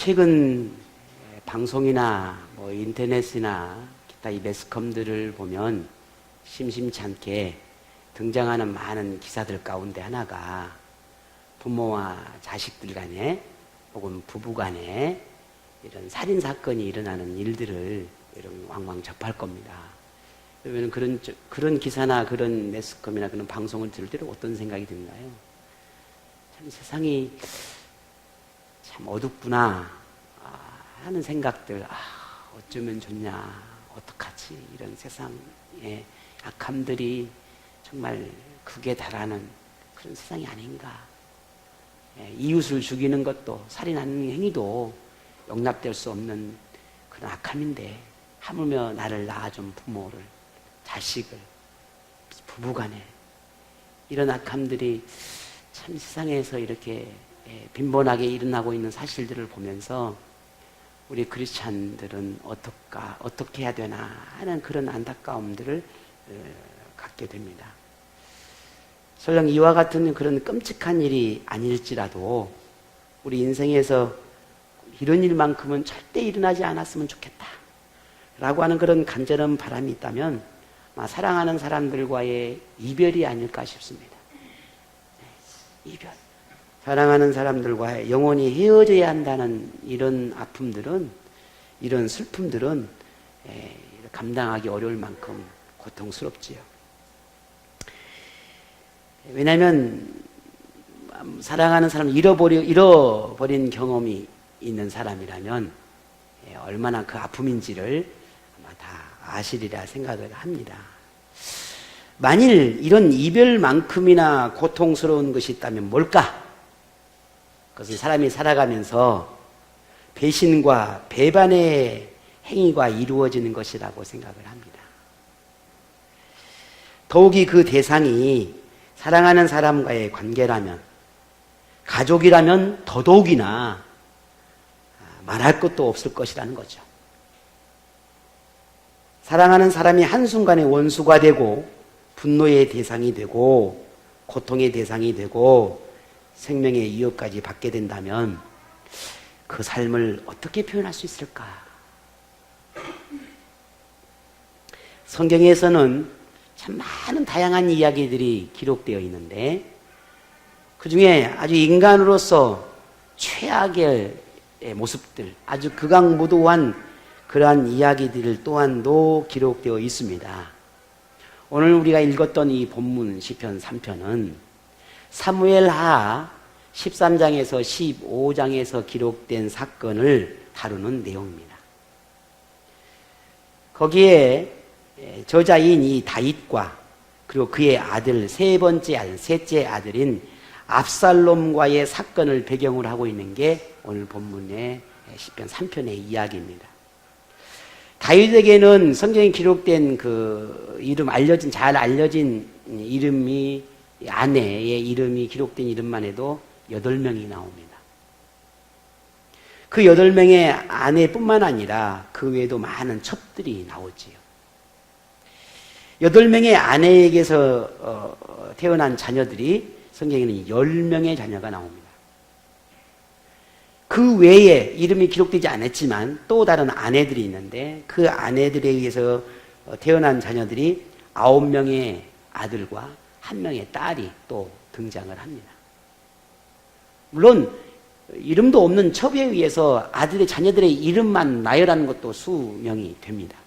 최근 방송이나 뭐 인터넷이나 기타 이 매스컴들을 보면 심심치 않게 등장하는 많은 기사들 가운데 하나가 부모와 자식들 간에 혹은 부부 간에 이런 살인 사건이 일어나는 일들을 여러분 왕왕 접할 겁니다. 그러면 그런 기사나 그런 매스컴이나 그런 방송을 들을 때 어떤 생각이 드나요? 참 세상이 참 어둡구나 하는 생각들. 어쩌면 좋냐, 어떡하지, 이런 세상의 악함들이 정말 극에 달하는 그런 세상이 아닌가. 이웃을 죽이는 것도, 살인하는 행위도 용납될 수 없는 그런 악함인데 하물며 나를 낳아준 부모를, 자식을, 부부간에 이런 악함들이 참 세상에서 이렇게 빈번하게 일어나고 있는 사실들을 보면서 우리 크리스찬들은 어떻게 해야 되나 하는 그런 안타까움들을 갖게 됩니다. 설령 이와 같은 그런 끔찍한 일이 아닐지라도 우리 인생에서 이런 일만큼은 절대 일어나지 않았으면 좋겠다 라고 하는 그런 간절한 바람이 있다면 사랑하는 사람들과의 이별이 아닐까 싶습니다. 이별. 사랑하는 사람들과 영원히 헤어져야 한다는 이런 아픔들은, 이런 슬픔들은 감당하기 어려울 만큼 고통스럽지요. 왜냐하면 사랑하는 사람을 잃어버린 경험이 있는 사람이라면 얼마나 그 아픔인지를 아마 다 아시리라 생각을 합니다. 만일 이런 이별만큼이나 고통스러운 것이 있다면 뭘까? 그것은 사람이 살아가면서 배신과 배반의 행위가 이루어지는 것이라고 생각을 합니다. 더욱이 그 대상이 사랑하는 사람과의 관계라면, 가족이라면 더더욱이나 말할 것도 없을 것이라는 거죠. 사랑하는 사람이 한순간에 원수가 되고 분노의 대상이 되고 고통의 대상이 되고 생명의 위협까지 받게 된다면 그 삶을 어떻게 표현할 수 있을까? 성경에서는 참 많은 다양한 이야기들이 기록되어 있는데 그 중에 아주 인간으로서 최악의 모습들, 아주 극악무도한 그러한 이야기들 또한도 기록되어 있습니다. 오늘 우리가 읽었던 이 본문 시편 3편은 사무엘하 13장에서 15장에서 기록된 사건을 다루는 내용입니다. 거기에 저자인 이 다윗과 그리고 그의 아들 셋째 아들인 압살롬과의 사건을 배경으로 하고 있는 게 오늘 본문의 시편 3편의 이야기입니다. 다윗에게는 성경에 기록된 그 이름 잘 알려진 이름이 아내의 이름이 기록된 이름만 해도 8명이 나옵니다. 그 8명의 아내뿐만 아니라 그 외에도 많은 첩들이 나오지요. 8명의 아내에게서 태어난 자녀들이 성경에는 10명의 자녀가 나옵니다. 그 외에 이름이 기록되지 않았지만 또 다른 아내들이 있는데 그 아내들에 의해서 태어난 자녀들이 9명의 아들과 1명의 딸이 또 등장을 합니다. 물론 이름도 없는 첩에 의해서 자녀들의 이름만 나열하는 것도 수명이 됩니다.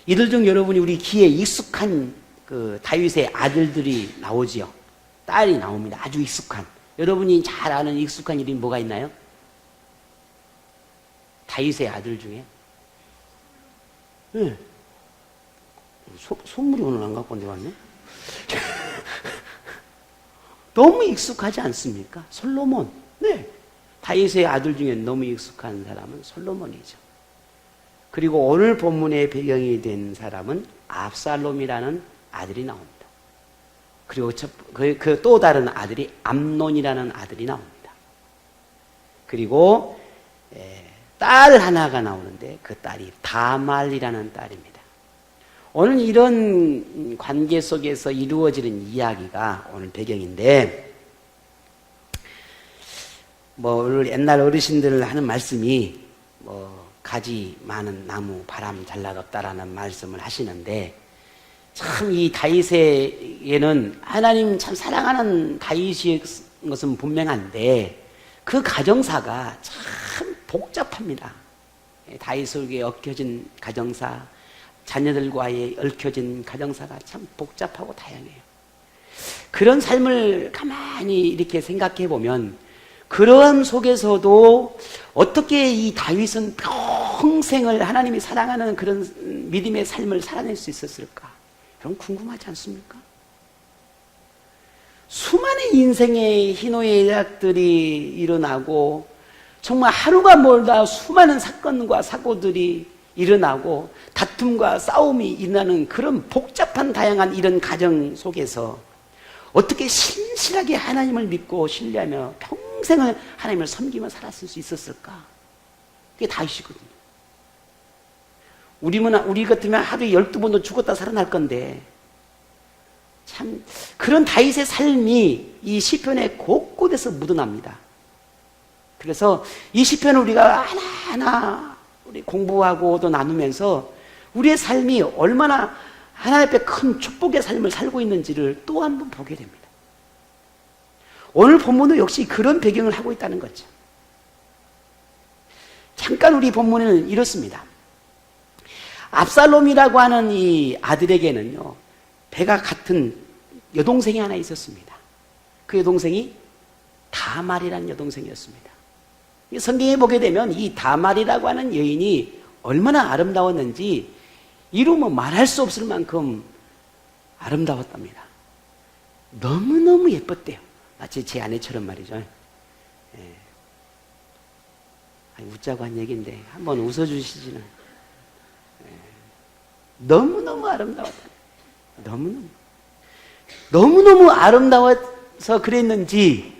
이들 중 여러분이 우리 귀에 익숙한 그 다윗의 아들들이 나오지요. 딸이 나옵니다. 아주 익숙한. 여러분이 잘 아는 익숙한 이름이 뭐가 있나요? 다윗의 아들 중에? 네. 선물이 오늘 안 갖고 온데 왔네? 너무 익숙하지 않습니까? 솔로몬. 네. 다윗의 아들 중에 너무 익숙한 사람은 솔로몬이죠. 그리고 오늘 본문의 배경이 된 사람은 압살롬이라는 아들이 나옵니다. 그리고 그 또 다른 아들이 암논이라는 아들이 나옵니다. 그리고 딸 하나가 나오는데 그 딸이 다말이라는 딸입니다. 오늘 이런 관계 속에서 이루어지는 이야기가 오늘 배경인데 뭐 옛날 어르신들 하는 말씀이 뭐 가지 많은 나무 바람 잘 나갔다라는 말씀을 하시는데, 참 이 다윗에게는 하나님 참 사랑하는 다윗인 것은 분명한데 그 가정사가 참 복잡합니다. 다윗에게 얽혀진 가정사, 자녀들과의 얽혀진 가정사가 참 복잡하고 다양해요. 그런 삶을 가만히 이렇게 생각해 보면 그런 속에서도 어떻게 이 다윗은 평생을 하나님이 사랑하는 그런 믿음의 삶을 살아낼 수 있었을까? 여러분 궁금하지 않습니까? 수많은 인생의 희노애락들이 일어나고 정말 하루가 멀다 수많은 사건과 사고들이 일어나고 다툼과 싸움이 일어나는 그런 복잡한 다양한 이런 가정 속에서 어떻게 신실하게 하나님을 믿고 신뢰하며 평생을 하나님을 섬기며 살았을 수 있었을까? 그게 다윗이거든요. 우리 같으면 하루에 12번도 죽었다 살아날 건데, 참 그런 다윗의 삶이 이 시편의 곳곳에서 묻어납니다. 그래서 이 시편을 우리가 하나하나 우리 공부하고 또 나누면서 우리의 삶이 얼마나 하나님 앞에 큰 축복의 삶을 살고 있는지를 또 한 번 보게 됩니다. 오늘 본문도 역시 그런 배경을 하고 있다는 거죠. 잠깐 우리 본문은 이렇습니다. 압살롬이라고 하는 이 아들에게는요, 배가 같은 여동생이 하나 있었습니다. 그 여동생이 다말이라는 여동생이었습니다. 성경에 보게 되면 이 다말이라고 하는 여인이 얼마나 아름다웠는지 이루면 말할 수 없을 만큼 아름다웠답니다. 너무너무 예뻤대요. 마치 제 아내처럼 말이죠. 웃자고 한 얘기인데 한번 웃어주시지는. 너무너무 아름다웠다. 너무너무 아름다워서 그랬는지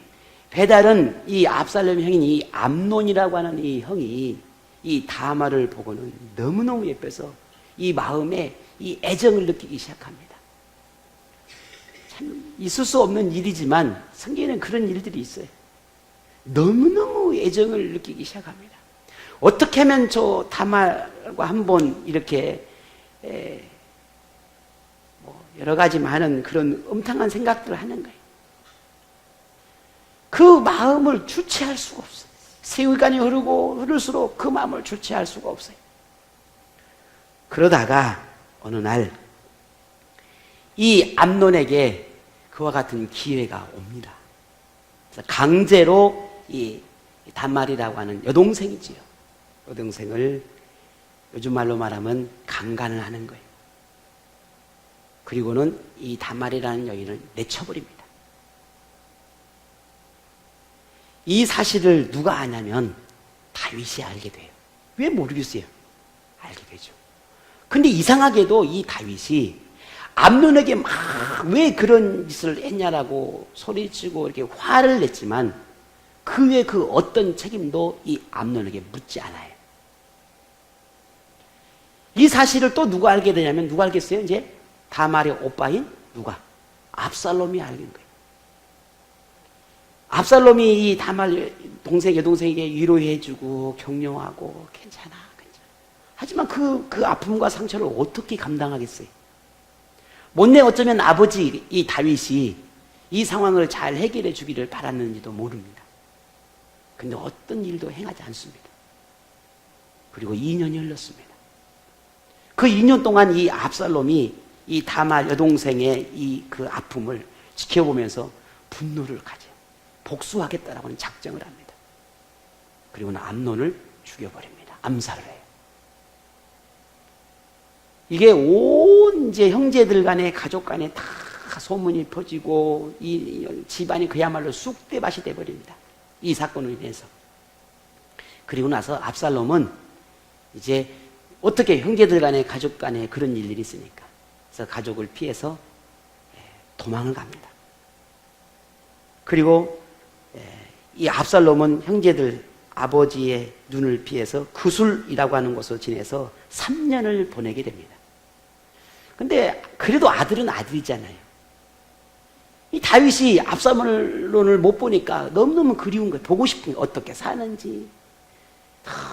배달은 이 압살롬 형인 이 암논이라고 하는 이 형이 이 다말을 보고는 너무너무 예뻐서 이 마음에 이 애정을 느끼기 시작합니다. 참 있을 수 없는 일이지만 성경에는 그런 일들이 있어요. 너무너무 애정을 느끼기 시작합니다. 어떻게 하면 저 다말과 한번 이렇게 뭐 여러 가지 많은 그런 음탕한 생각들을 하는 거예요. 그 마음을 주체할 수가 없어요. 세월간이 흐를수록 그 마음을 주체할 수가 없어요. 그러다가 어느 날 이 암논에게 그와 같은 기회가 옵니다. 그래서 강제로 이 다말이라고 하는 여동생이지요. 여동생을 요즘 말로 말하면 강간을 하는 거예요. 그리고는 이 다말이라는 여인을 내쳐버립니다. 이 사실을 누가 아냐면 다윗이 알게 돼요. 왜 모르겠어요? 알게 되죠. 근데 이상하게도 이 다윗이 암논에게 막 왜 그런 짓을 했냐라고 소리치고 이렇게 화를 냈지만 그 외에 그 어떤 책임도 이 암논에게 묻지 않아요. 이 사실을 또 누가 알게 되냐면 누가 알겠어요? 이제 다말의 오빠인 누가? 압살롬이 알게 된 거예요. 압살롬이 이 다말 여동생에게 위로해주고 격려하고 괜찮아. 하지만 그 아픔과 상처를 어떻게 감당하겠어요? 못내 어쩌면 아버지 이 다윗이 이 상황을 잘 해결해 주기를 바랐는지도 모릅니다. 근데 어떤 일도 행하지 않습니다. 그리고 2년이 흘렀습니다. 그 2년 동안 이 압살롬이 이 다말 여동생의 이 그 아픔을 지켜보면서 분노를 가져요. 복수하겠다라고 하는 작정을 합니다. 그리고는 암논을 죽여버립니다. 암살을 해요. 이게 온 이제 형제들 간에 가족 간에 다 소문이 퍼지고 이 집안이 그야말로 쑥대밭이 돼버립니다. 이 사건으로 인해서. 그리고 나서 압살롬은 이제 어떻게 형제들 간에 가족 간에 그런 일들이 있으니까 그래서 가족을 피해서 도망을 갑니다. 그리고 이 압살롬은 형제들 아버지의 눈을 피해서 구술이라고 하는 곳으로 지내서 3년을 보내게 됩니다. 근데 그래도 아들은 아들이잖아요. 이 다윗이 압살롬을 못 보니까 너무너무 그리운 거예요. 보고 싶은 거예요. 어떻게 사는지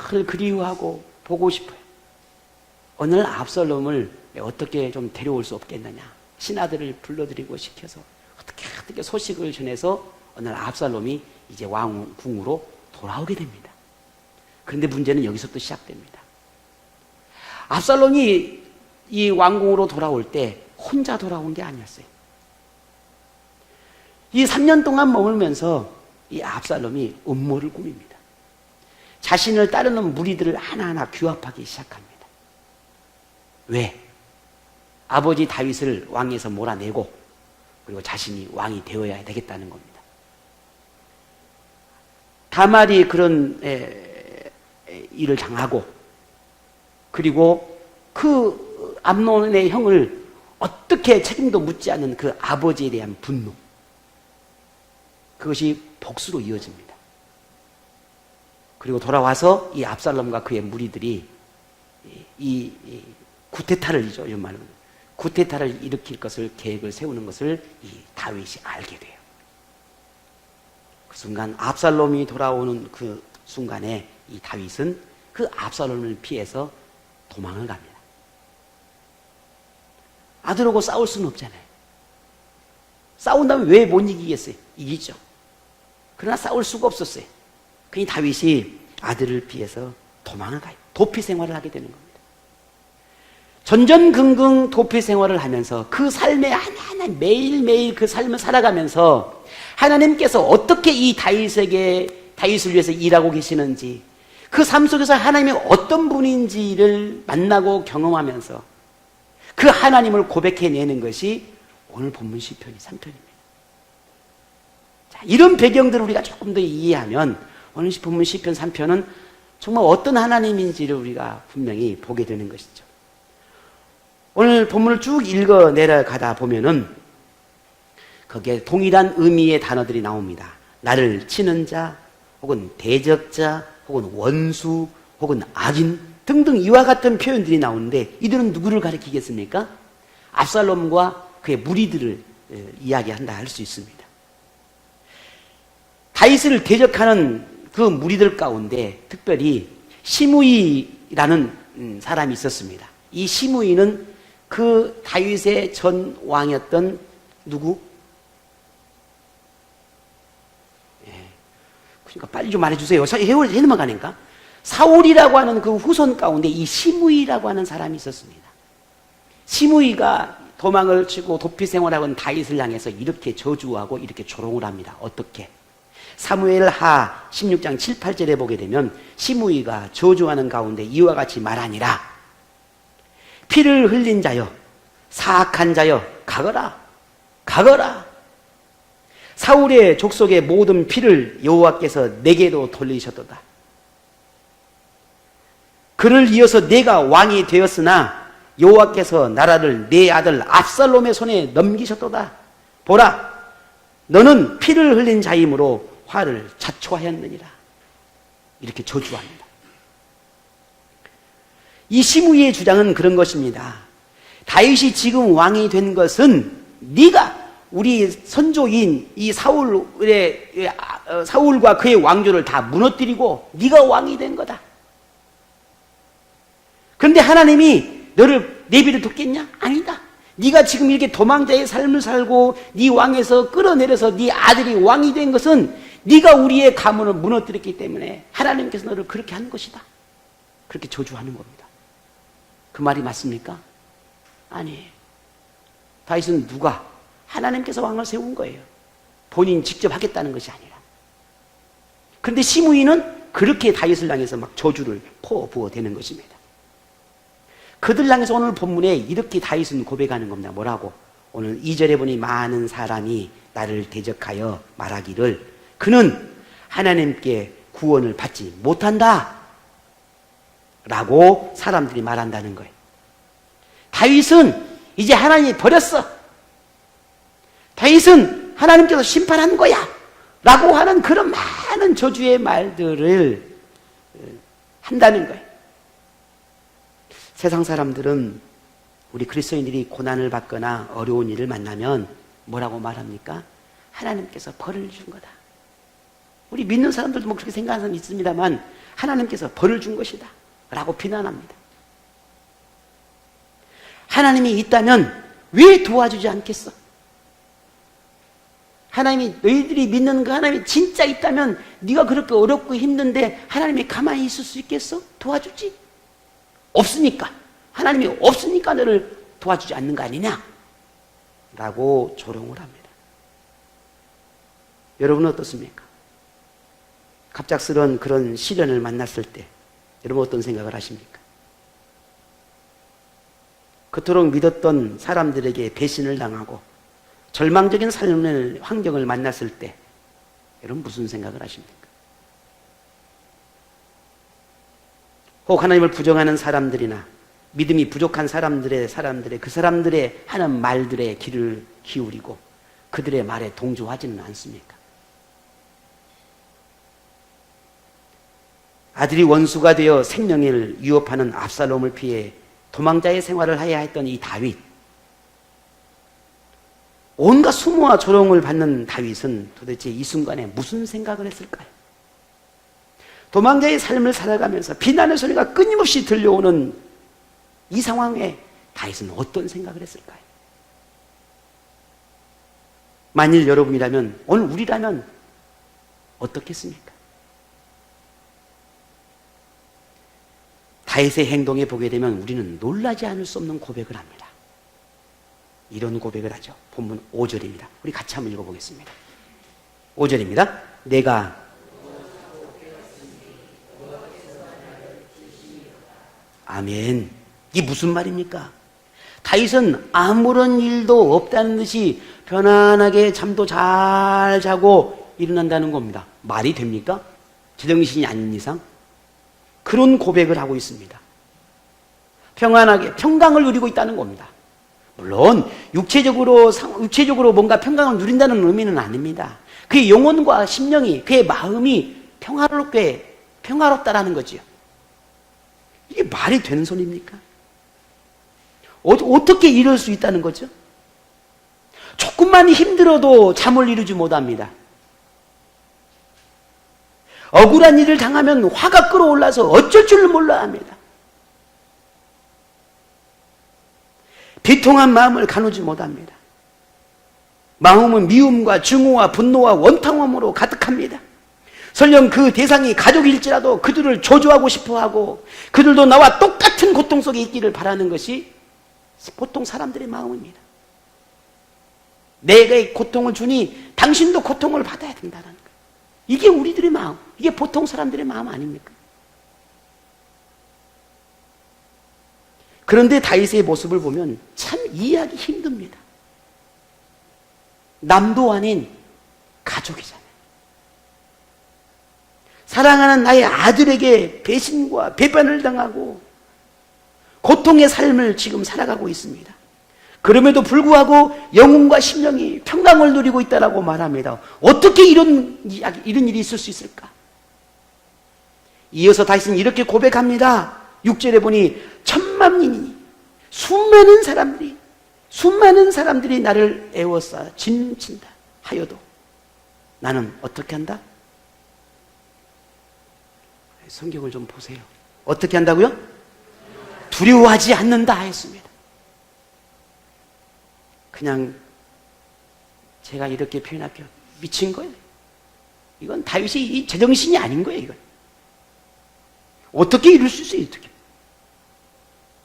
늘 그리워하고 보고 싶어요. 어느 날 압살롬을 어떻게 좀 데려올 수 없겠느냐, 신하들을 불러들이고 시켜서 어떻게 소식을 전해서 어느 날 압살롬이 이제 왕궁으로 돌아오게 됩니다. 그런데 문제는 여기서부터 시작됩니다. 압살롬이 이 왕궁으로 돌아올 때 혼자 돌아온 게 아니었어요. 이 3년 동안 머물면서 이 압살롬이 음모를 꾸밉니다. 자신을 따르는 무리들을 하나하나 규합하기 시작합니다. 왜? 아버지 다윗을 왕에서 몰아내고 그리고 자신이 왕이 되어야 되겠다는 겁니다. 다말이 그런 일을 당하고 그리고 그 암논의 형을 어떻게 책임도 묻지 않는 그 아버지에 대한 분노, 그것이 복수로 이어집니다. 그리고 돌아와서 이 압살롬과 그의 무리들이 이 쿠데타를이죠, 이런 말로 쿠데타를 일으킬 것을 계획을 세우는 것을 이 다윗이 알게 돼요. 그 순간 압살롬이 돌아오는 그 순간에 이 다윗은 그 압살롬을 피해서 도망을 갑니다. 아들하고 싸울 수는 없잖아요. 싸운다면 왜 못 이기겠어요? 이기죠. 그러나 싸울 수가 없었어요. 그러니 다윗이 아들을 피해서 도망을 가요. 도피 생활을 하게 되는 겁니다. 전전긍긍 도피 생활을 하면서 그 삶에 하나하나 매일매일 그 삶을 살아가면서 하나님께서 어떻게 이 다윗을 위해서 일하고 계시는지, 그 삶 속에서 하나님이 어떤 분인지를 만나고 경험하면서 그 하나님을 고백해내는 것이 오늘 본문 시편 3편입니다. 자, 이런 배경들을 우리가 조금 더 이해하면 오늘 본문 시편 3편은 정말 어떤 하나님인지를 우리가 분명히 보게 되는 것이죠. 오늘 본문을 쭉 읽어 내려가다 보면은 거기에 동일한 의미의 단어들이 나옵니다. 나를 치는 자, 혹은 대적자, 혹은 원수, 혹은 악인 등등 이와 같은 표현들이 나오는데 이들은 누구를 가리키겠습니까? 압살롬과 그의 무리들을 이야기한다 할 수 있습니다. 다윗을 대적하는 그 무리들 가운데 특별히 시므이라는 사람이 있었습니다. 이 시므이는 그 다윗의 전 왕이었던 누구? 그러니까 빨리 좀 말해주세요. 해놓으면 가니까. 사울이라고 하는 그 후손 가운데 이 시므이라고 하는 사람이 있었습니다. 시므이가 도망을 치고 도피 생활하고 다윗을 향해서 이렇게 저주하고 이렇게 조롱을 합니다. 어떻게? 사무엘하 16장 7, 8절에 보게 되면 시므이가 저주하는 가운데 이와 같이 말하니라. 피를 흘린 자여, 사악한 자여, 가거라, 가거라. 사울의 족속의 모든 피를 여호와께서 내게로 돌리셨도다. 그를 이어서 내가 왕이 되었으나 여호와께서 나라를 내 아들 압살롬의 손에 넘기셨도다. 보라, 너는 피를 흘린 자이므로 화를 자초하였느니라. 이렇게 저주합니다. 이 시므이의 주장은 그런 것입니다. 다윗이 지금 왕이 된 것은 네가 우리 선조인 이 사울과 그의 왕조를 다 무너뜨리고 네가 왕이 된 거다. 그런데 하나님이 너를 내비를 뒀겠냐? 아니다. 네가 지금 이렇게 도망자의 삶을 살고 네 왕에서 끌어내려서 네 아들이 왕이 된 것은 네가 우리의 가문을 무너뜨렸기 때문에 하나님께서 너를 그렇게 한 것이다. 그렇게 저주하는 겁니다. 그 말이 맞습니까? 아니에요. 다윗은 누가? 하나님께서 왕을 세운 거예요. 본인이 직접 하겠다는 것이 아니라. 그런데 시므이는 그렇게 다윗을 향해서 막 저주를 퍼부어대는 것입니다. 그들 향해서 오늘 본문에 이렇게 다윗은 고백하는 겁니다. 뭐라고? 오늘 2절에 보니 많은 사람이 나를 대적하여 말하기를 그는 하나님께 구원을 받지 못한다 라고 사람들이 말한다는 거예요. 다윗은 이제 하나님이 버렸어. 다윗은 하나님께서 심판한 거야 라고 하는 그런 많은 저주의 말들을 한다는 거예요. 세상 사람들은 우리 그리스도인들이 고난을 받거나 어려운 일을 만나면 뭐라고 말합니까? 하나님께서 벌을 준 거다. 우리 믿는 사람들도 뭐 그렇게 생각하는 사람이 있습니다만 하나님께서 벌을 준 것이다 라고 비난합니다. 하나님이 있다면 왜 도와주지 않겠어? 하나님이, 너희들이 믿는 그 하나님이 진짜 있다면 네가 그렇게 어렵고 힘든데 하나님이 가만히 있을 수 있겠어? 도와주지? 없으니까. 하나님이 없으니까 너를 도와주지 않는 거 아니냐? 라고 조롱을 합니다. 여러분은 어떻습니까? 갑작스러운 그런 시련을 만났을 때 여러분 어떤 생각을 하십니까? 그토록 믿었던 사람들에게 배신을 당하고 절망적인 삶의 환경을 만났을 때 여러분 무슨 생각을 하십니까? 혹 하나님을 부정하는 사람들이나 믿음이 부족한 사람들의 그 사람들의 하는 말들에 귀를 기울이고 그들의 말에 동조하지는 않습니까? 아들이 원수가 되어 생명을 위협하는 압살롬을 피해 도망자의 생활을 해야 했던 이 다윗, 온갖 수모와 조롱을 받는 다윗은 도대체 이 순간에 무슨 생각을 했을까요? 도망자의 삶을 살아가면서 비난의 소리가 끊임없이 들려오는 이 상황에 다윗은 어떤 생각을 했을까요? 만일 여러분이라면, 오늘 우리라면 어떻겠습니까? 다윗의 행동에 보게 되면 우리는 놀라지 않을 수 없는 고백을 합니다. 이런 고백을 하죠. 본문 5절입니다. 우리 같이 한번 읽어보겠습니다. 5절입니다. 내가 아멘. 이게 무슨 말입니까? 다윗은 아무런 일도 없다는 듯이 편안하게 잠도 잘 자고 일어난다는 겁니다. 말이 됩니까? 제정신이 아닌 이상? 그런 고백을 하고 있습니다. 평안하게 평강을 누리고 있다는 겁니다. 물론 육체적으로 뭔가 평강을 누린다는 의미는 아닙니다. 그의 영혼과 심령이, 그의 마음이 평화롭다라는 거지요. 이게 말이 되는 소리입니까? 어떻게 이럴 수 있다는 거죠? 조금만 힘들어도 잠을 이루지 못합니다. 억울한 일을 당하면 화가 끓어올라서 어쩔 줄을 몰라 합니다. 비통한 마음을 가누지 못합니다. 마음은 미움과 증오와 분노와 원통함으로 가득합니다. 설령 그 대상이 가족일지라도 그들을 조조하고 싶어하고 그들도 나와 똑같은 고통 속에 있기를 바라는 것이 보통 사람들의 마음입니다. 내가 고통을 주니 당신도 고통을 받아야 된다는 거예요. 이게 우리들의 마음, 이게 보통 사람들의 마음 아닙니까? 그런데 다윗의 모습을 보면 참 이해하기 힘듭니다. 남도 아닌 가족이잖아요. 사랑하는 나의 아들에게 배신과 배반을 당하고 고통의 삶을 지금 살아가고 있습니다. 그럼에도 불구하고 영혼과 심령이 평강을 누리고 있다고 말합니다. 어떻게 이런 일이 있을 수 있을까? 이어서 다윗은 이렇게 고백합니다. 6절에 보니 천만인이 수많은 사람들이 나를 애워싸 짐친다 하여도 나는 어떻게 한다? 성경을 좀 보세요. 어떻게 한다고요? 두려워하지 않는다 했습니다. 그냥 제가 이렇게 표현할게요. 미친 거예요. 이건 다윗이 제정신이 아닌 거예요. 이건 어떻게 이럴 수 있어요? 어떻게?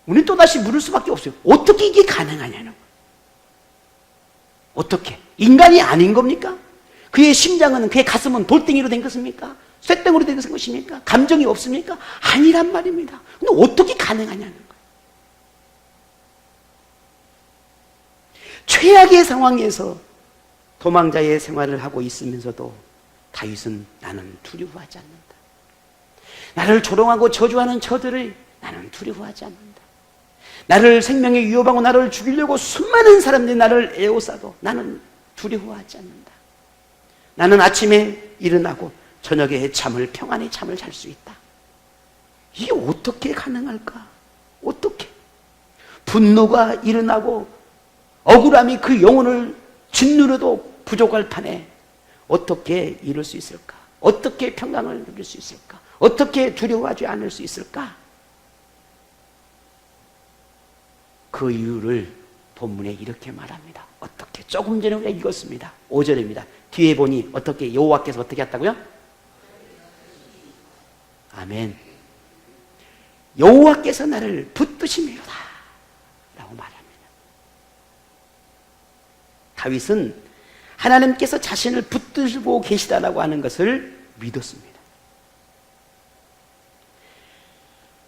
우리는 또다시 물을 수밖에 없어요. 어떻게 이게 가능하냐는 거예요. 어떻게? 인간이 아닌 겁니까? 그의 심장은, 그의 가슴은 돌덩이로 된 것입니까? 쇳덩이로 된 것입니까? 감정이 없습니까? 아니란 말입니다. 근데 어떻게 가능하냐는 거예요. 최악의 상황에서 도망자의 생활을 하고 있으면서도 다윗은 나는 두려워하지 않는다. 나를 조롱하고 저주하는 저들을 나는 두려워하지 않는다. 나를 생명에 위협하고 나를 죽이려고 수많은 사람들이 나를 에워싸도 나는 두려워하지 않는다. 나는 아침에 일어나고 저녁에 평안히 잠을 잘 수 있다. 이게 어떻게 가능할까? 어떻게? 분노가 일어나고 억울함이 그 영혼을 짓누려도 부족할 판에 어떻게 이룰 수 있을까? 어떻게 평강을 누릴 수 있을까? 어떻게 두려워하지 않을 수 있을까? 그 이유를 본문에 이렇게 말합니다. 어떻게? 조금 전에 우리가 읽었습니다. 5절입니다. 뒤에 보니 어떻게 여호와께서 어떻게 했다고요? 아멘. 여호와께서 나를 붙드심이로다 라고 말합니다. 다윗은 하나님께서 자신을 붙들고 계시다라고 하는 것을 믿었습니다.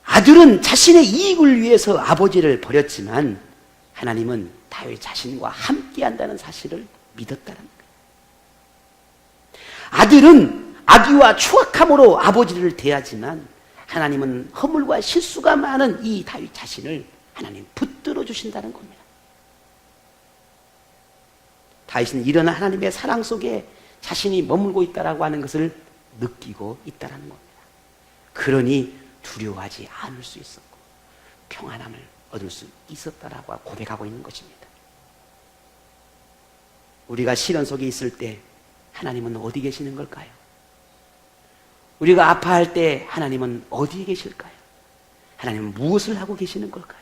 아들은 자신의 이익을 위해서 아버지를 버렸지만 하나님은 다윗 자신과 함께한다는 사실을 믿었다는 거예요. 아들은 악의와 추악함으로 아버지를 대하지만 하나님은 허물과 실수가 많은 이 다윗 자신을 하나님 붙들어 주신다는 겁니다. 다윗은 이런 하나님의 사랑 속에 자신이 머물고 있다라고 하는 것을 느끼고 있다는 겁니다. 그러니 두려워하지 않을 수 있었고 평안함을 얻을 수 있었다라고 고백하고 있는 것입니다. 우리가 시련 속에 있을 때 하나님은 어디 계시는 걸까요? 우리가 아파할 때 하나님은 어디에 계실까요? 하나님은 무엇을 하고 계시는 걸까요?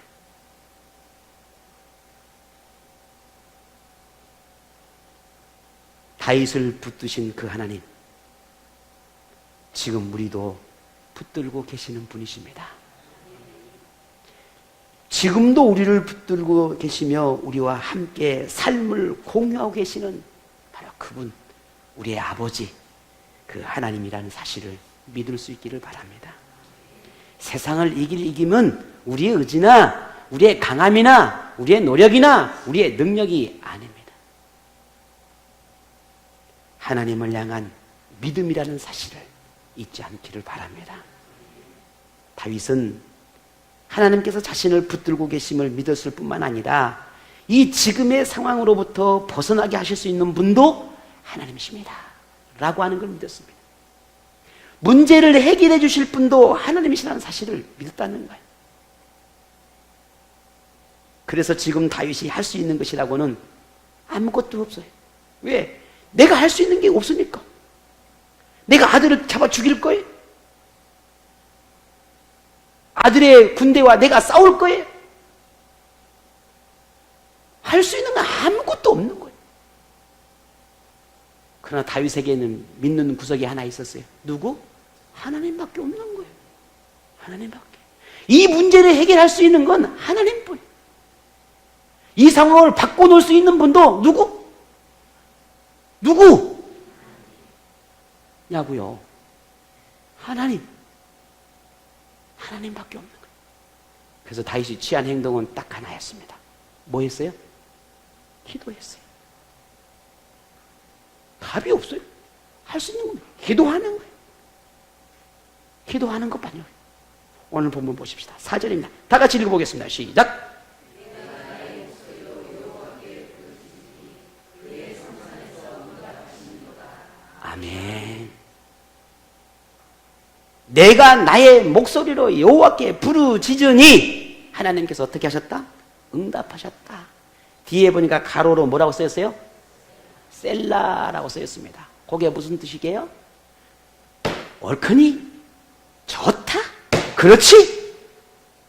다윗을 붙드신 그 하나님, 지금 우리도 붙들고 계시는 분이십니다. 지금도 우리를 붙들고 계시며 우리와 함께 삶을 공유하고 계시는 바로 그분, 우리의 아버지, 그 하나님이라는 사실을 믿을 수 있기를 바랍니다. 세상을 이기면 우리의 의지나 우리의 강함이나 우리의 노력이나 우리의 능력이 아닙니다. 하나님을 향한 믿음이라는 사실을 잊지 않기를 바랍니다. 다윗은 하나님께서 자신을 붙들고 계심을 믿었을 뿐만 아니라 이 지금의 상황으로부터 벗어나게 하실 수 있는 분도 하나님이십니다 라고 하는 걸 믿었습니다. 문제를 해결해 주실 분도 하나님이시라는 사실을 믿었다는 거예요. 그래서 지금 다윗이 할 수 있는 것이라고는 아무것도 없어요. 왜? 내가 할 수 있는 게 없으니까. 내가 아들을 잡아 죽일 거예요? 아들의 군대와 내가 싸울 거예요? 할 수 있는 건 아무것도 없는 거예요. 그러나 다윗에게는 믿는 구석이 하나 있었어요. 누구? 하나님밖에 없는 거예요. 하나님밖에. 이 문제를 해결할 수 있는 건 하나님뿐. 이 상황을 바꿔놓을 수 있는 분도 누구? 누구? 냐고요. 하나님. 하나님밖에 없는 거예요. 그래서 다윗이 취한 행동은 딱 하나였습니다. 뭐 했어요? 기도했어요. 답이 없어요. 할 수 있는 건 기도하는 거예요. 기도하는 것뿐이에요. 오늘 본문 보십시다. 4절입니다. 다 같이 읽어보겠습니다. 시작. 아멘. 내가 나의 목소리로 여호와께 부르짖으니 하나님께서 어떻게 하셨다? 응답하셨다. 뒤에 보니까 가로로 뭐라고 쓰였어요? 셀라라고 쓰였습니다. 그게 무슨 뜻이게요? 옳거니? 좋다? 그렇지?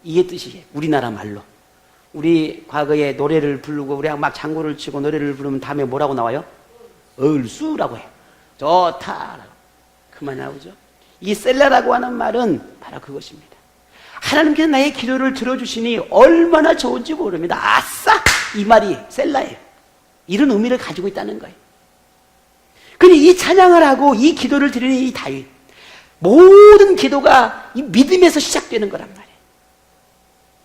이게 뜻이에요. 우리나라 말로. 우리 과거에 노래를 부르고 우리가 막 장구를 치고 노래를 부르면 다음에 뭐라고 나와요? 얼쑤라고 해요. 좋다. 그만 나오죠. 이 셀라라고 하는 말은 바로 그것입니다. 하나님께서 나의 기도를 들어주시니 얼마나 좋은지 모릅니다. 아싸! 이 말이 셀라예요. 이런 의미를 가지고 있다는 거예요. 그니 이 찬양을 하고 이 기도를 드리는 이 다윗, 모든 기도가 이 믿음에서 시작되는 거란 말이에요.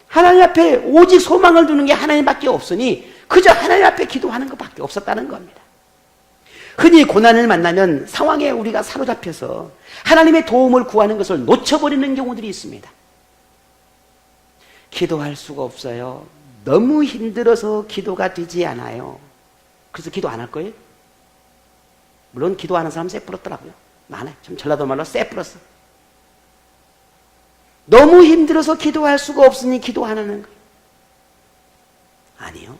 하나님 앞에 오직 소망을 두는 게 하나님밖에 없으니 그저 하나님 앞에 기도하는 것밖에 없었다는 겁니다. 흔히 고난을 만나면 상황에 우리가 사로잡혀서 하나님의 도움을 구하는 것을 놓쳐버리는 경우들이 있습니다. 기도할 수가 없어요. 너무 힘들어서 기도가 되지 않아요. 그래서 기도 안 할 거예요? 물론 기도하는 사람 쎄뿌렸더라고요. 많아요. 참 전라도 말로 쎄뿌렸어. 너무 힘들어서 기도할 수가 없으니 기도 안 하는 거예요. 아니요.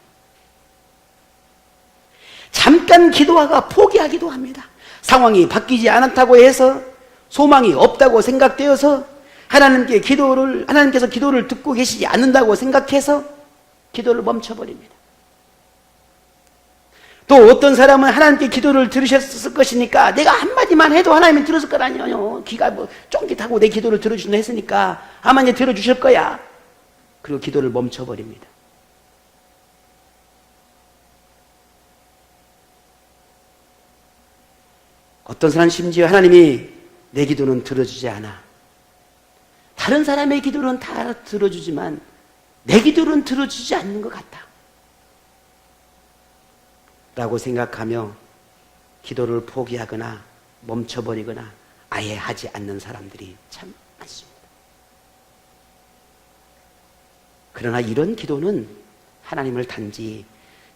잠깐 기도하가 포기하기도 합니다. 상황이 바뀌지 않았다고 해서, 소망이 없다고 생각되어서, 하나님께서 기도를 듣고 계시지 않는다고 생각해서 기도를 멈춰버립니다. 또 어떤 사람은 하나님께 기도를 들으셨을 것이니까 내가 한마디만 해도 하나님이 들었을 거라니요. 귀가 뭐 쫑깃하고 내 기도를 들어주신다 했으니까 아마 이제 들어주실 거야. 그리고 기도를 멈춰버립니다. 어떤 사람은 심지어 하나님이 내 기도는 들어주지 않아. 다른 사람의 기도는 다 들어주지만 내 기도는 들어주지 않는 것 같다 라고 생각하며 기도를 포기하거나 멈춰버리거나 아예 하지 않는 사람들이 참 많습니다. 그러나 이런 기도는 하나님을 단지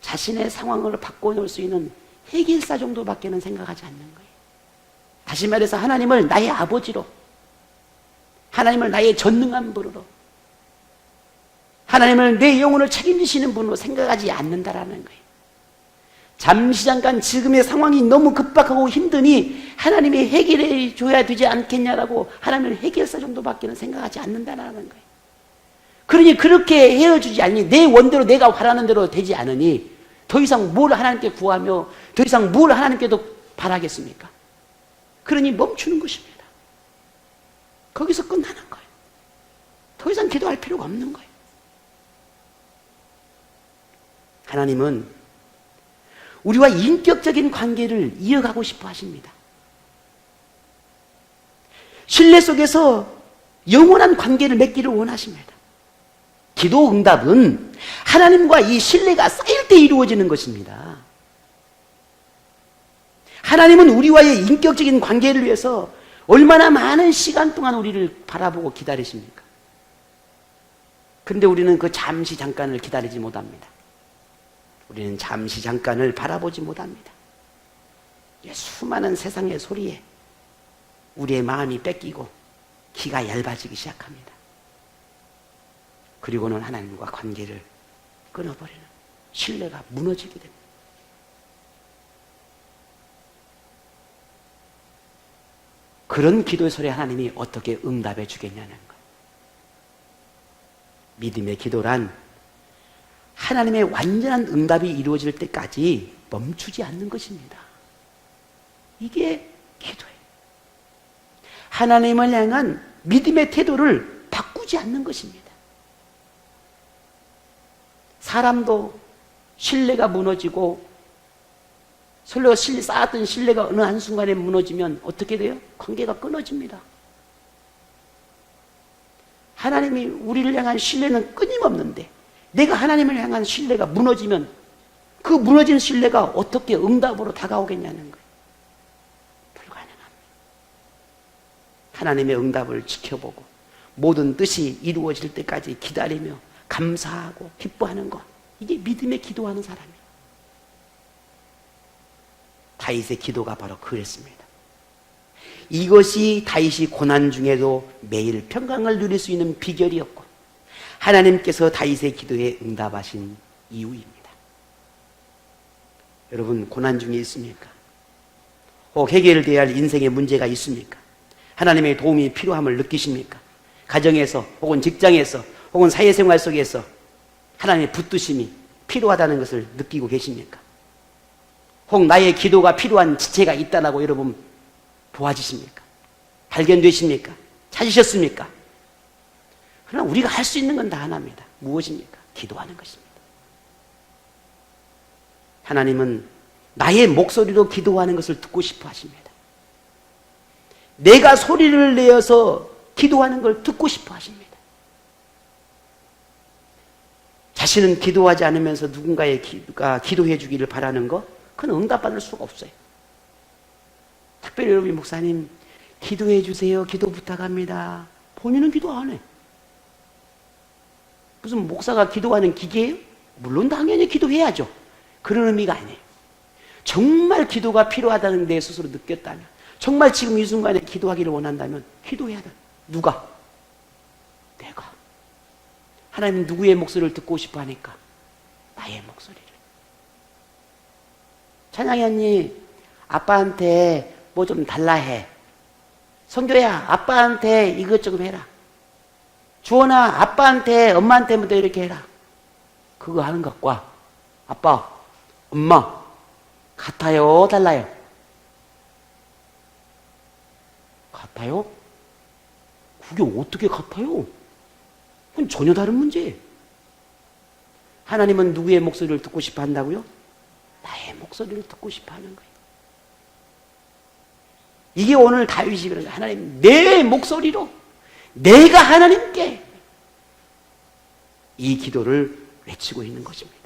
자신의 상황을 바꿔놓을 수 있는 해결사 정도밖에는 생각하지 않는 거예요. 다시 말해서 하나님을 나의 아버지로, 하나님을 나의 전능한 분으로, 하나님을 내 영혼을 책임지시는 분으로 생각하지 않는다라는 거예요. 잠시 잠깐 지금의 상황이 너무 급박하고 힘드니 하나님이 해결해 줘야 되지 않겠냐라고 하나님을 해결사 정도밖에는 생각하지 않는다라는 거예요. 그러니 그렇게 헤어지지 않니, 내 원대로 내가 바라는 대로 되지 않으니 더 이상 뭘 하나님께 구하며 더 이상 뭘 하나님께도 바라겠습니까? 그러니 멈추는 것입니다. 거기서 끝나는 거예요. 더 이상 기도할 필요가 없는 거예요. 하나님은 우리와 인격적인 관계를 이어가고 싶어 하십니다. 신뢰 속에서 영원한 관계를 맺기를 원하십니다. 기도 응답은 하나님과 이 신뢰가 쌓일 때 이루어지는 것입니다. 하나님은 우리와의 인격적인 관계를 위해서 얼마나 많은 시간 동안 우리를 바라보고 기다리십니까? 그런데 우리는 그 잠시 잠깐을 기다리지 못합니다. 우리는 잠시 잠깐을 바라보지 못합니다. 수많은 세상의 소리에 우리의 마음이 뺏기고 기가 얇아지기 시작합니다. 그리고는 하나님과 관계를 끊어버리는, 신뢰가 무너지게 됩니다. 그런 기도의 소리에 하나님이 어떻게 응답해 주겠냐는 거예요. 믿음의 기도란 하나님의 완전한 응답이 이루어질 때까지 멈추지 않는 것입니다. 이게 기도예요. 하나님을 향한 믿음의 태도를 바꾸지 않는 것입니다. 사람도 신뢰가 무너지고 쌓았던 신뢰가 어느 한순간에 무너지면 어떻게 돼요? 관계가 끊어집니다. 하나님이 우리를 향한 신뢰는 끊임없는데 내가 하나님을 향한 신뢰가 무너지면 그 무너진 신뢰가 어떻게 응답으로 다가오겠냐는 거예요. 불가능합니다. 하나님의 응답을 지켜보고 모든 뜻이 이루어질 때까지 기다리며 감사하고 기뻐하는 것, 이게 믿음의 기도하는 사람이에요. 다윗의 기도가 바로 그랬습니다. 이것이 다윗이 고난 중에도 매일 평강을 누릴 수 있는 비결이었고 하나님께서 다윗의 기도에 응답하신 이유입니다. 여러분, 고난 중에 있습니까? 혹 해결되어야 할 인생의 문제가 있습니까? 하나님의 도움이 필요함을 느끼십니까? 가정에서 혹은 직장에서 혹은 사회생활 속에서 하나님의 붙드심이 필요하다는 것을 느끼고 계십니까? 혹 나의 기도가 필요한 지체가 있다라고 여러분 도와지십니까? 발견되십니까? 찾으셨습니까? 그러나 우리가 할 수 있는 건 다 하나입니다. 무엇입니까? 기도하는 것입니다. 하나님은 나의 목소리로 기도하는 것을 듣고 싶어 하십니다. 내가 소리를 내어서 기도하는 걸 듣고 싶어 하십니다. 자신은 기도하지 않으면서 누군가가 기도해 주기를 바라는 것, 그건 응답받을 수가 없어요. 특별히 여러분, 목사님 기도해 주세요, 기도 부탁합니다. 본인은 기도 안 해. 무슨 목사가 기도하는 기계예요? 물론 당연히 기도해야죠. 그런 의미가 아니에요. 정말 기도가 필요하다는 데 스스로 느꼈다면, 정말 지금 이 순간에 기도하기를 원한다면 기도해야 돼. 누가? 내가. 하나님은 누구의 목소리를 듣고 싶어 하니까? 나의 목소리를. 찬양이 언니, 아빠한테 뭐 좀 달라 해. 성조야, 아빠한테 이것 좀 해라. 주원아, 아빠한테, 엄마한테부터 이렇게 해라. 그거 하는 것과 아빠, 엄마, 같아요, 달라요? 같아요? 그게 어떻게 같아요? 그건 전혀 다른 문제예요. 하나님은 누구의 목소리를 듣고 싶어 한다고요? 나의 목소리를 듣고 싶어 하는 거예요. 이게 오늘 다윗이 그러죠. 하나님, 내 목소리로 내가 하나님께 이 기도를 외치고 있는 것입니다.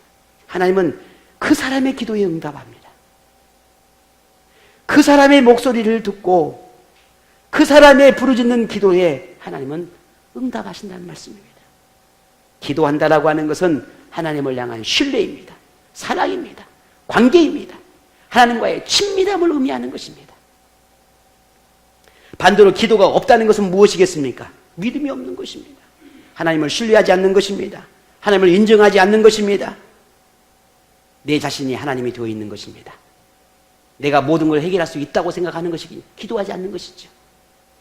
하나님은 그 사람의 기도에 응답합니다. 그 사람의 목소리를 듣고 그 사람의 부르짖는 기도에 하나님은 응답하신다는 말씀입니다. 기도한다라고 하는 것은 하나님을 향한 신뢰입니다. 사랑입니다. 관계입니다. 하나님과의 친밀함을 의미하는 것입니다. 반대로 기도가 없다는 것은 무엇이겠습니까? 믿음이 없는 것입니다. 하나님을 신뢰하지 않는 것입니다. 하나님을 인정하지 않는 것입니다. 내 자신이 하나님이 되어 있는 것입니다. 내가 모든 걸 해결할 수 있다고 생각하는 것이 기도하지 않는 것이죠.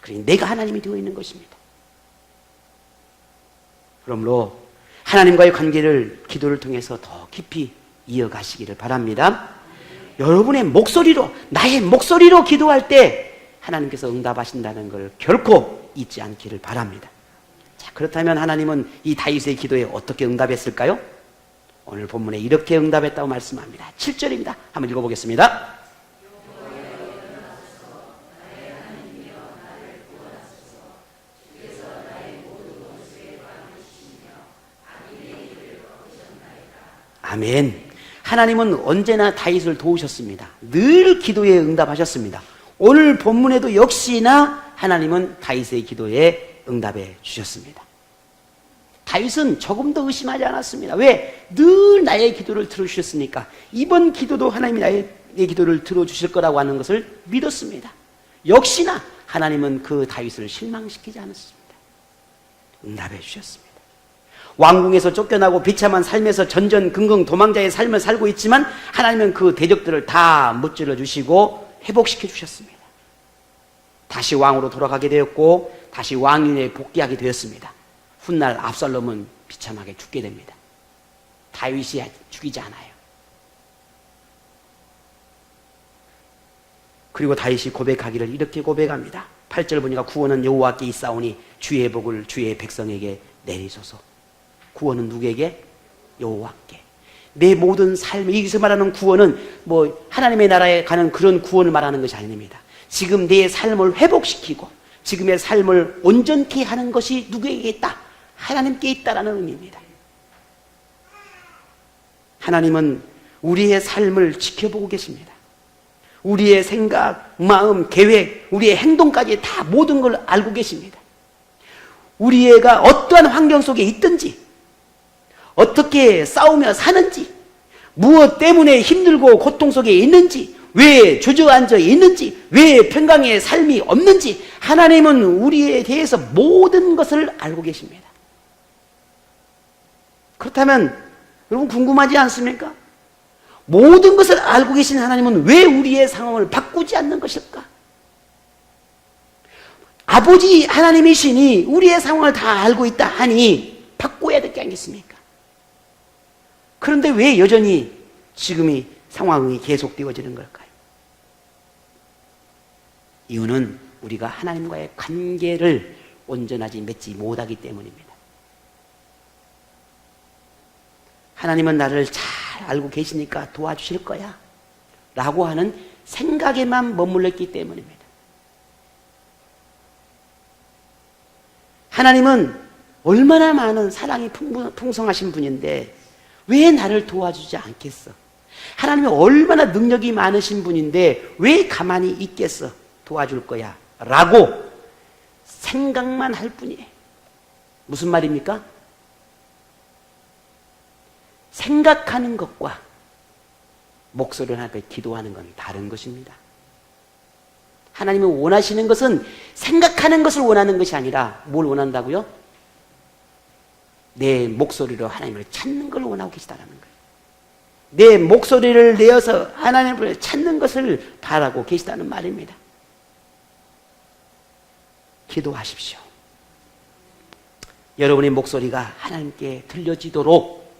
그러니 내가 하나님이 되어 있는 것입니다. 그러므로 하나님과의 관계를 기도를 통해서 더 깊이 이어가시기를 바랍니다. 여러분의 목소리로, 나의 목소리로 기도할 때 하나님께서 응답하신다는 걸 결코 잊지 않기를 바랍니다. 자, 그렇다면 하나님은 이 다윗의 기도에 어떻게 응답했을까요? 오늘 본문에 이렇게 응답했다고 말씀합니다. 7절입니다. 한번 읽어보겠습니다. 아멘. 하나님은 언제나 다윗을 도우셨습니다. 늘 기도에 응답하셨습니다. 오늘 본문에도 역시나 하나님은 다윗의 기도에 응답해 주셨습니다. 다윗은 조금 더 의심하지 않았습니다. 왜? 늘 나의 기도를 들어주셨으니까 이번 기도도 하나님이 나의 기도를 들어주실 거라고 하는 것을 믿었습니다. 역시나 하나님은 그 다윗을 실망시키지 않았습니다. 응답해 주셨습니다. 왕궁에서 쫓겨나고 비참한 삶에서 전전긍긍 도망자의 삶을 살고 있지만 하나님은 그 대적들을 다 무찔러 주시고 회복시켜 주셨습니다. 다시 왕으로 돌아가게 되었고 다시 왕위에 복귀하게 되었습니다. 훗날 압살롬은 비참하게 죽게 됩니다. 다윗이 죽이지 않아요. 그리고 다윗이 고백하기를 이렇게 고백합니다. 8절 보니까 구원은 여호와께 있사오니 주의 복을 주의 백성에게 내리소서. 구원은 누구에게? 여호와께. 내 모든 삶, 여기서 말하는 구원은 뭐 하나님의 나라에 가는 그런 구원을 말하는 것이 아닙니다. 지금 내 삶을 회복시키고 지금의 삶을 온전케 하는 것이 누구에게 있다? 하나님께 있다라는 의미입니다. 하나님은 우리의 삶을 지켜보고 계십니다. 우리의 생각, 마음, 계획, 우리의 행동까지 다 모든 걸 알고 계십니다. 우리 애가 어떠한 환경 속에 있든지 어떻게 싸우며 사는지, 무엇 때문에 힘들고 고통 속에 있는지, 왜 주저앉아 있는지, 왜 평강의 삶이 없는지 하나님은 우리에 대해서 모든 것을 알고 계십니다. 그렇다면 여러분 궁금하지 않습니까? 모든 것을 알고 계신 하나님은 왜 우리의 상황을 바꾸지 않는 것일까? 아버지 하나님이시니 우리의 상황을 다 알고 있다 하니 바꿔야 될 게 아니겠습니까? 그런데 왜 여전히 지금이 상황이 계속되어지는 걸까요? 이유는 우리가 하나님과의 관계를 온전하게 맺지 못하기 때문입니다. 하나님은 나를 잘 알고 계시니까 도와주실 거야 라고 하는 생각에만 머물렀기 때문입니다. 하나님은 얼마나 많은 사랑이 풍성하신 분인데 왜 나를 도와주지 않겠어? 하나님이 얼마나 능력이 많으신 분인데 왜 가만히 있겠어? 도와줄 거야 라고 생각만 할 뿐이에요. 무슨 말입니까? 생각하는 것과 목소리를 하고 기도하는 건 다른 것입니다. 하나님이 원하시는 것은 생각하는 것을 원하는 것이 아니라 뭘 원한다고요? 내 목소리로 하나님을 찾는 걸 원하고 계시다는 거예요. 내 목소리를 내어서 하나님을 찾는 것을 바라고 계시다는 말입니다. 기도하십시오. 여러분의 목소리가 하나님께 들려지도록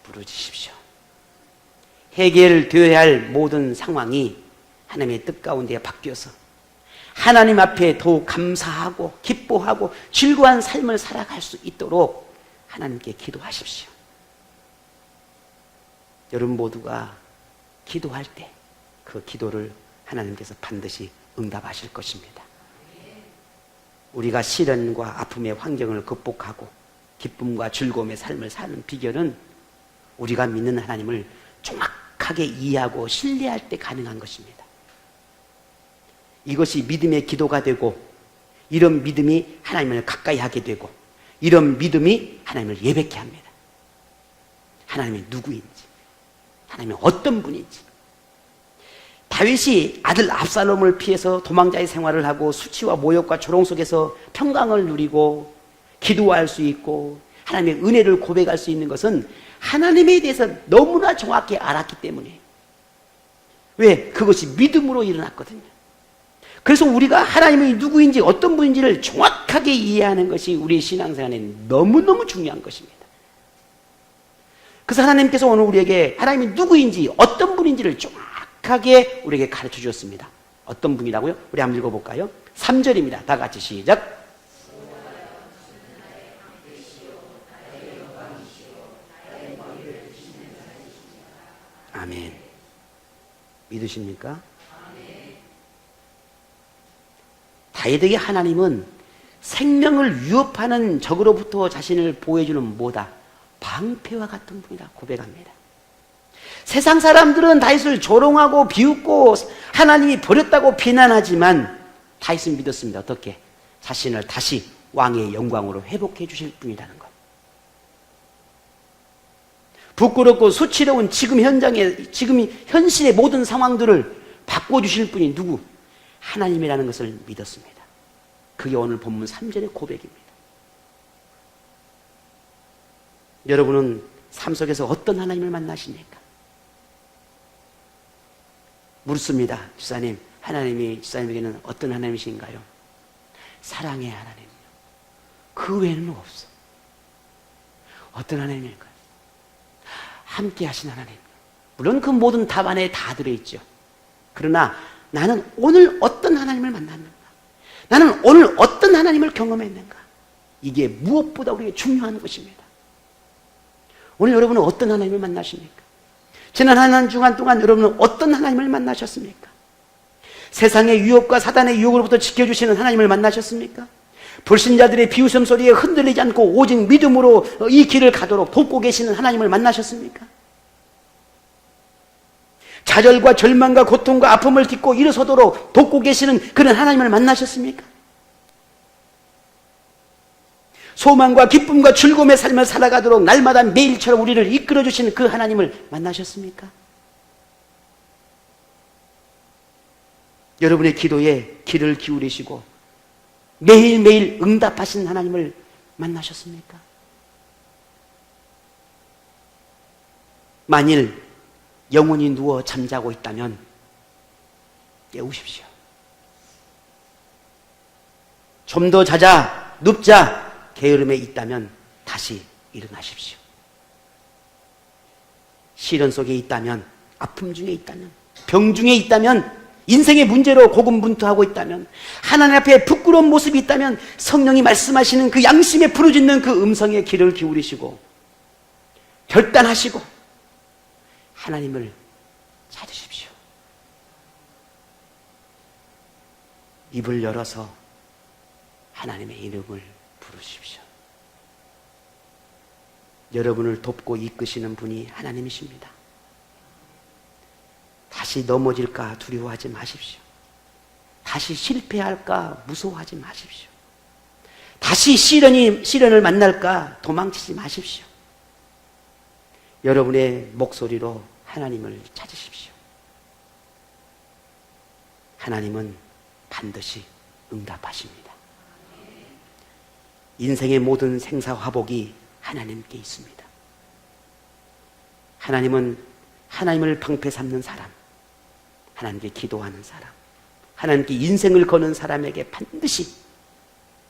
부르짖으십시오. 해결되어야 할 모든 상황이 하나님의 뜻 가운데 바뀌어서 하나님 앞에 더욱 감사하고 기뻐하고 즐거운 삶을 살아갈 수 있도록 하나님께 기도하십시오. 여러분 모두가 기도할 때 그 기도를 하나님께서 반드시 응답하실 것입니다. 우리가 시련과 아픔의 환경을 극복하고 기쁨과 즐거움의 삶을 사는 비결은 우리가 믿는 하나님을 정확하게 이해하고 신뢰할 때 가능한 것입니다. 이것이 믿음의 기도가 되고, 이런 믿음이 하나님을 가까이 하게 되고, 이런 믿음이 하나님을 예배케 합니다. 하나님이 누구인지, 하나님이 어떤 분인지. 다윗이 아들 압살롬을 피해서 도망자의 생활을 하고 수치와 모욕과 조롱 속에서 평강을 누리고 기도할 수 있고 하나님의 은혜를 고백할 수 있는 것은 하나님에 대해서 너무나 정확히 알았기 때문에. 왜? 그것이 믿음으로 일어났거든요. 그래서 우리가 하나님이 누구인지 어떤 분인지를 정확하게 이해하는 것이 우리 신앙생활에 너무너무 중요한 것입니다. 그래서 하나님께서 오늘 우리에게 하나님이 누구인지 어떤 분인지를 정확하게 우리에게 가르쳐 주셨습니다. 어떤 분이라고요? 우리 한번 읽어볼까요? 3절입니다. 다 같이 시작. 아멘. 믿으십니까? 다윗에게 하나님은 생명을 위협하는 적으로부터 자신을 보호해주는 뭐다? 방패와 같은 분이라 고백합니다. 세상 사람들은 다윗을 조롱하고 비웃고 하나님이 버렸다고 비난하지만 다윗은 믿었습니다. 어떻게? 자신을 다시 왕의 영광으로 회복해 주실 분이라는 것. 부끄럽고 수치로운 지금 현실의 모든 상황들을 바꿔주실 분이 누구? 하나님이라는 것을 믿었습니다. 그게 오늘 본문 3절의 고백입니다. 여러분은 삶 속에서 어떤 하나님을 만나십니까? 묻습니다. 집사님, 하나님이 집사님에게는 어떤 하나님이신가요? 사랑의 하나님이요. 그 외에는 없어. 어떤 하나님일까요? 함께 하신 하나님. 물론 그 모든 답 안에 다 들어있죠. 그러나 나는 오늘 어떤 하나님을 만났는가? 나는 오늘 어떤 하나님을 경험했는가? 이게 무엇보다 우리에게 중요한 것입니다. 오늘 여러분은 어떤 하나님을 만나십니까? 지난 한 주간 동안 여러분은 어떤 하나님을 만나셨습니까? 세상의 유혹과 사단의 유혹으로부터 지켜주시는 하나님을 만나셨습니까? 불신자들의 비웃음 소리에 흔들리지 않고 오직 믿음으로 이 길을 가도록 돕고 계시는 하나님을 만나셨습니까? 좌절과 절망과 고통과 아픔을 딛고 일어서도록 돕고 계시는 그런 하나님을 만나셨습니까? 소망과 기쁨과 즐거움의 삶을 살아가도록 날마다 매일처럼 우리를 이끌어주시는 그 하나님을 만나셨습니까? 여러분의 기도에 귀를 기울이시고 매일매일 응답하신 하나님을 만나셨습니까? 만일 영혼이 누워 잠자고 있다면 깨우십시오. 좀 더 자자, 눕자, 게으름에 있다면 다시 일어나십시오. 시련 속에 있다면, 아픔 중에 있다면, 병 중에 있다면, 인생의 문제로 고군분투하고 있다면, 하나님 앞에 부끄러운 모습이 있다면 성령이 말씀하시는 그 양심에 부르짖는 그 음성에 귀를 기울이시고 결단하시고 하나님을 찾으십시오. 입을 열어서 하나님의 이름을 부르십시오. 여러분을 돕고 이끄시는 분이 하나님이십니다. 다시 넘어질까 두려워하지 마십시오. 다시 실패할까 무서워하지 마십시오. 다시 시련을 만날까 도망치지 마십시오. 여러분의 목소리로 하나님을 찾으십시오. 하나님은 반드시 응답하십니다. 인생의 모든 생사화복이 하나님께 있습니다. 하나님은 하나님을 방패 삼는 사람, 하나님께 기도하는 사람, 하나님께 인생을 거는 사람에게 반드시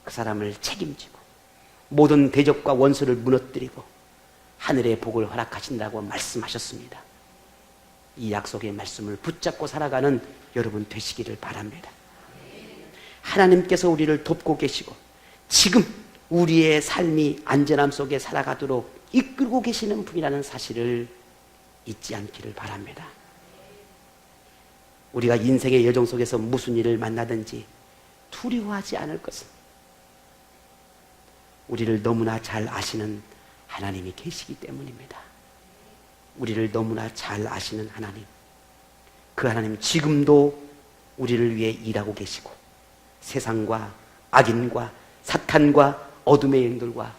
그 사람을 책임지고 모든 대적과 원수를 무너뜨리고 하늘의 복을 허락하신다고 말씀하셨습니다. 이 약속의 말씀을 붙잡고 살아가는 여러분 되시기를 바랍니다. 하나님께서 우리를 돕고 계시고 지금 우리의 삶이 안전함 속에 살아가도록 이끌고 계시는 분이라는 사실을 잊지 않기를 바랍니다. 우리가 인생의 여정 속에서 무슨 일을 만나든지 두려워하지 않을 것은 우리를 너무나 잘 아시는 하나님이 계시기 때문입니다. 우리를 너무나 잘 아시는 하나님, 그 하나님 지금도 우리를 위해 일하고 계시고 세상과 악인과 사탄과 어둠의 영들과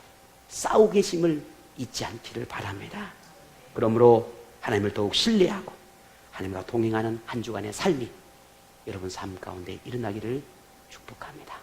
싸우고 계심을 잊지 않기를 바랍니다. 그러므로 하나님을 더욱 신뢰하고 하나님과 동행하는 한 주간의 삶이 여러분 삶 가운데 일어나기를 축복합니다.